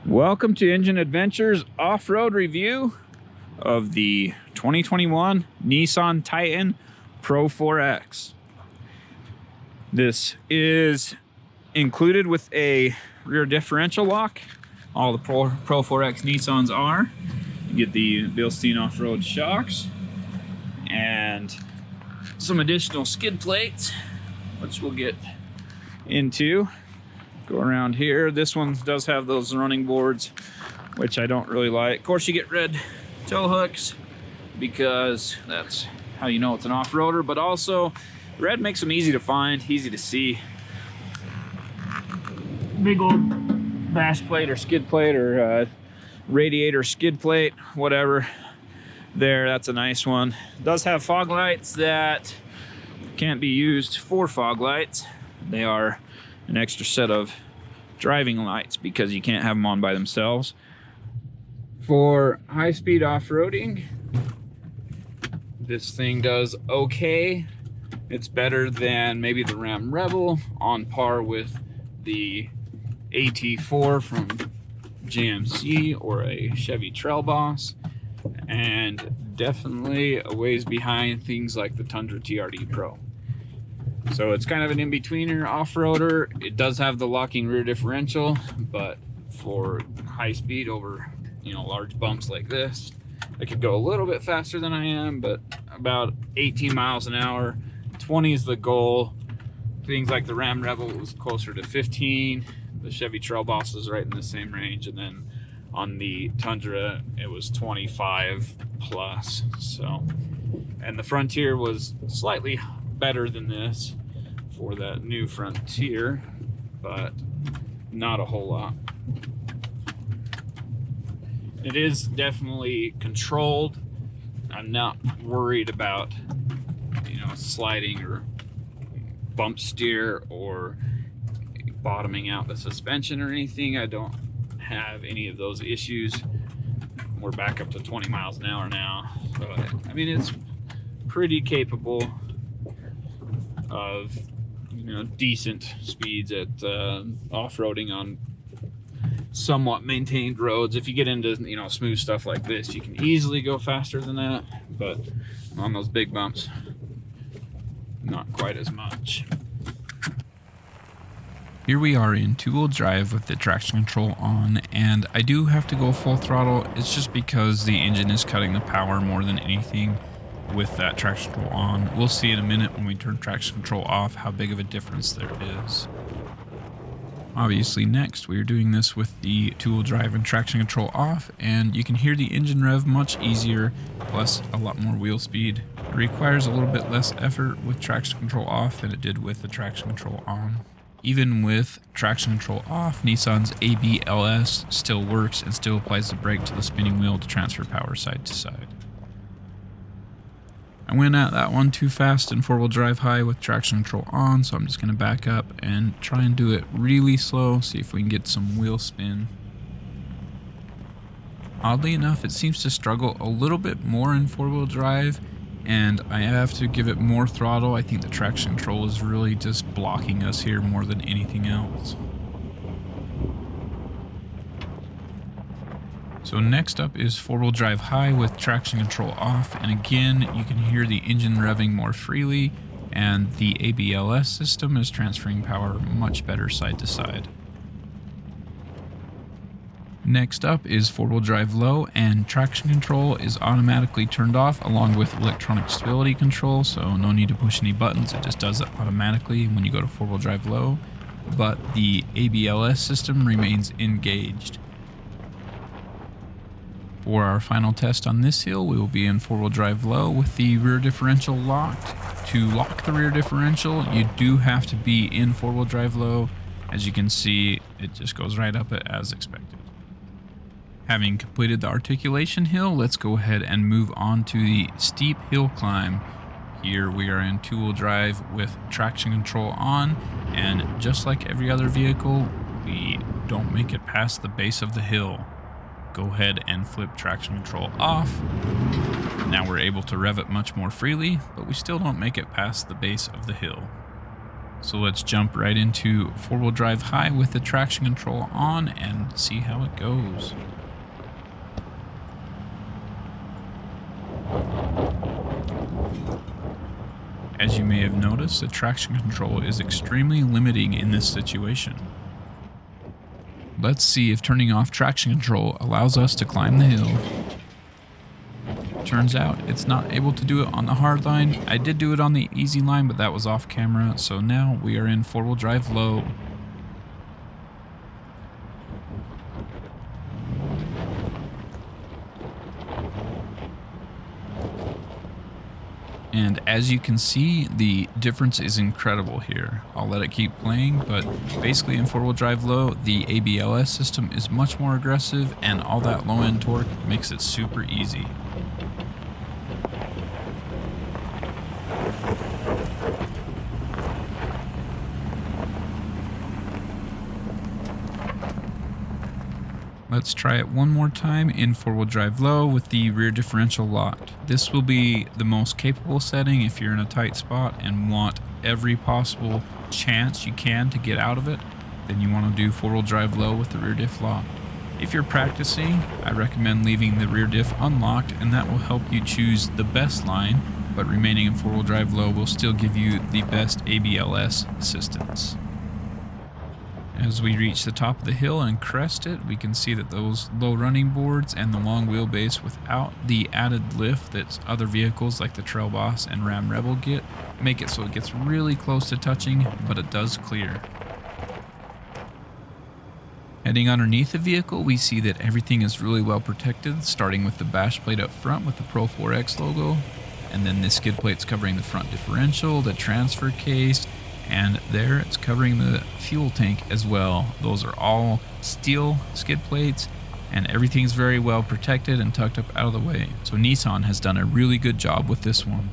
Welcome to Engine Adventures off-road review of the 2021 Nissan Titan Pro 4X. This is included with a rear differential lock. All the Pro 4X Nissans are. You get the Bilstein off-road shocks and some additional skid plates, which we'll get into. Go around here. This one does have those running boards, which I don't really like. Of course, you get red tow hooks because that's how you know it's an off-roader, but also red makes them easy to find, easy to see. Big old bash plate or skid plate or radiator skid plate, whatever. There, that's a nice one. It does have fog lights that can't be used for fog lights. They are an extra set of driving lights because you can't have them on by themselves. For high-speed off-roading, this thing does okay. It's better than maybe the Ram Rebel, on par with the AT4 from GMC or a Chevy Trail Boss, and definitely a ways behind things like the Tundra TRD Pro. So it's kind of an in-betweener off-roader. It does have the locking rear differential, but for high speed over, large bumps like this, I could go a little bit faster than I am, but about 18 miles an hour. 20 is the goal. Things like the Ram Rebel was closer to 15. The Chevy Trail Boss was right in the same range, and then on the Tundra it was 25 plus. So, and the Frontier was slightly better than this for that new Frontier, but not a whole lot. It is definitely controlled. I'm not worried about sliding or bump steer or bottoming out the suspension or anything. I don't have any of those issues. We're back up to 20 miles an hour now, so I mean it's pretty capable of decent speeds at off-roading on somewhat maintained roads. If you get into smooth stuff like this, you can easily go faster than that, but on those big bumps, not quite as much. Here we are in two-wheel drive with the traction control on, and I do have to go full throttle. It's just because the engine is cutting the power more than anything with that traction control on. We'll see in a minute when we turn traction control off how big of a difference there is. Obviously next we are doing this with the two-wheel drive and traction control off, and you can hear the engine rev much easier, plus a lot more wheel speed. It requires a little bit less effort with traction control off than it did with the traction control on. Even with traction control off, Nissan's ABLS still works and still applies the brake to the spinning wheel to transfer power side to side. I went at that one too fast in four-wheel drive high with traction control on, so I'm just going to back up and try and do it really slow, see if we can get some wheel spin. Oddly enough, it seems to struggle a little bit more in four-wheel drive, and I have to give it more throttle. I think the traction control is really just blocking us here more than anything else. So next up is four-wheel drive high with traction control off, and again you can hear the engine revving more freely, and the ABLS system is transferring power much better side to side. Next up is four-wheel drive low, and traction control is automatically turned off along with electronic stability control, so no need to push any buttons, it just does it automatically when you go to four-wheel drive low, but the ABLS system remains engaged. For our final test on this hill, we will be in four-wheel drive low with the rear differential locked. To lock the rear differential, you do have to be in four-wheel drive low. As you can see, it just goes right up it as expected. Having completed the articulation hill, let's go ahead and move on to the steep hill climb. Here we are in two-wheel drive with traction control on, and just like every other vehicle, we don't make it past the base of the hill. Go ahead and flip traction control off. Now we're able to rev it much more freely, but we still don't make it past the base of the hill. So let's jump right into four-wheel drive high with the traction control on and see how it goes. As you may have noticed, the traction control is extremely limiting in this situation. Let's see if turning off traction control allows us to climb the hill. Turns out it's not able to do it on the hard line. I did do it on the easy line, but that was off camera, so now we are in four-wheel drive low. And as you can see, the difference is incredible here. I'll let it keep playing, but basically in four-wheel drive low, the ABLS system is much more aggressive, and all that low-end torque makes it super easy. Let's try it one more time in four-wheel drive low with the rear differential locked. This will be the most capable setting if you're in a tight spot and want every possible chance you can to get out of it. Then you want to do four-wheel drive low with the rear diff locked. If you're practicing, I recommend leaving the rear diff unlocked, and that will help you choose the best line, but remaining in four-wheel drive low will still give you the best ABLS assistance. As we reach the top of the hill and crest it, we can see that those low running boards and the long wheelbase without the added lift that other vehicles like the Trail Boss and Ram Rebel get, make it so it gets really close to touching, but it does clear. Heading underneath the vehicle, we see that everything is really well protected, starting with the bash plate up front with the Pro 4X logo, and then the skid plates covering the front differential, the transfer case, and there it's covering the fuel tank as well. Those are all steel skid plates, and everything's very well protected and tucked up out of the way. So Nissan has done a really good job with this one.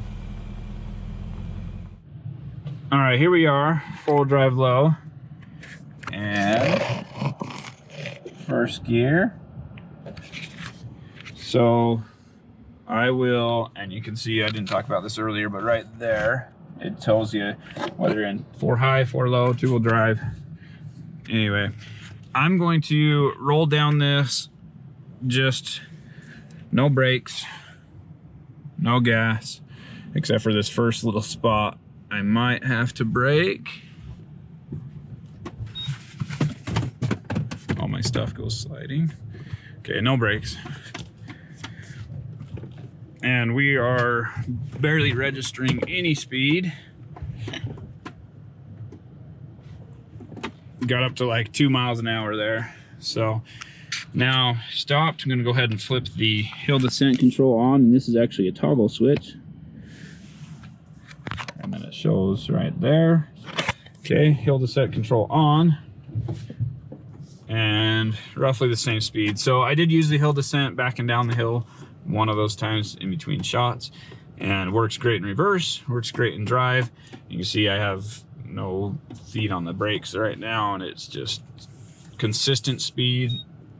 All right, here we are, four-wheel drive low, and first gear. So I will, and you can see I didn't talk about this earlier, but right there it tells you whether you're in 4 high, 4 low, two-wheel drive. Anyway, I'm going to roll down this, just no brakes, no gas, except for this first little spot. I might have to brake. All my stuff goes sliding. Okay, no brakes. And we are barely registering any speed. Got up to like 2 miles an hour there. So now stopped. I'm gonna go ahead and flip the hill descent control on, and this is actually a toggle switch. And then it shows right there. Okay, hill descent control on. And roughly the same speed. So I did use the hill descent back and down the hill one of those times in between shots, and works great in reverse, works great in drive. You can see I have no feet on the brakes right now, and it's just consistent speed,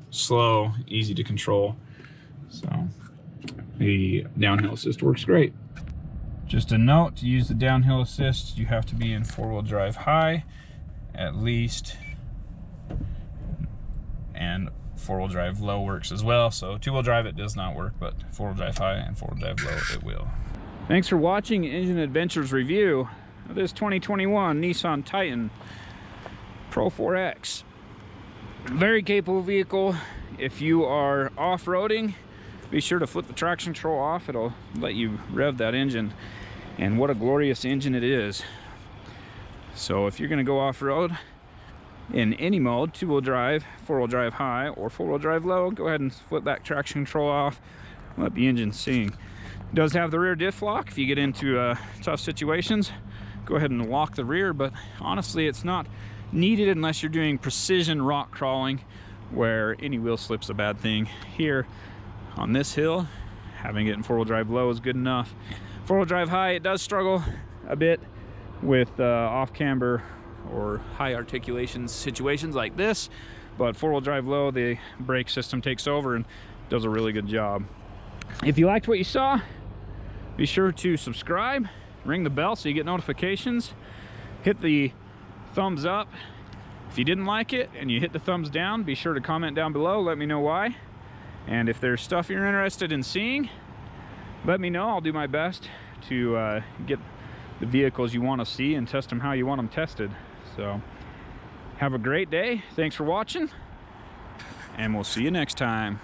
slow, easy to control. So the downhill assist works great. Just a note, to use the downhill assist, you have to be in four-wheel drive high at least, and four-wheel drive low works as well. So two-wheel drive it does not work, but four-wheel drive high and four-wheel drive low it will. Thanks for watching Engine Adventures review of this 2021 Nissan Titan Pro 4X. Very capable vehicle. If you are off-roading, be sure to flip the traction control off. It'll let you rev that engine, and what a glorious engine it is. So if you're going to go off-road in any mode, two-wheel drive, four-wheel drive high, or four-wheel drive low, go ahead and flip that traction control off, let the engine sing. It does have the rear diff lock. If you get into tough situations, go ahead and lock the rear, but honestly it's not needed unless you're doing precision rock crawling where any wheel slip's a bad thing. Here on this hill, having it in four-wheel drive low is good enough. Four-wheel drive high, it does struggle a bit with off camber or high articulation situations like this, but four-wheel drive low, the brake system takes over and does a really good job. If you liked what you saw, be sure to subscribe, ring the bell so you get notifications, hit the thumbs up if you didn't like it, and you hit the thumbs down. Be sure to comment down below, let me know why. And if there's stuff you're interested in seeing, let me know. I'll do my best to get the vehicles you want to see and test them how you want them tested. So have a great day. Thanks for watching, and we'll see you next time.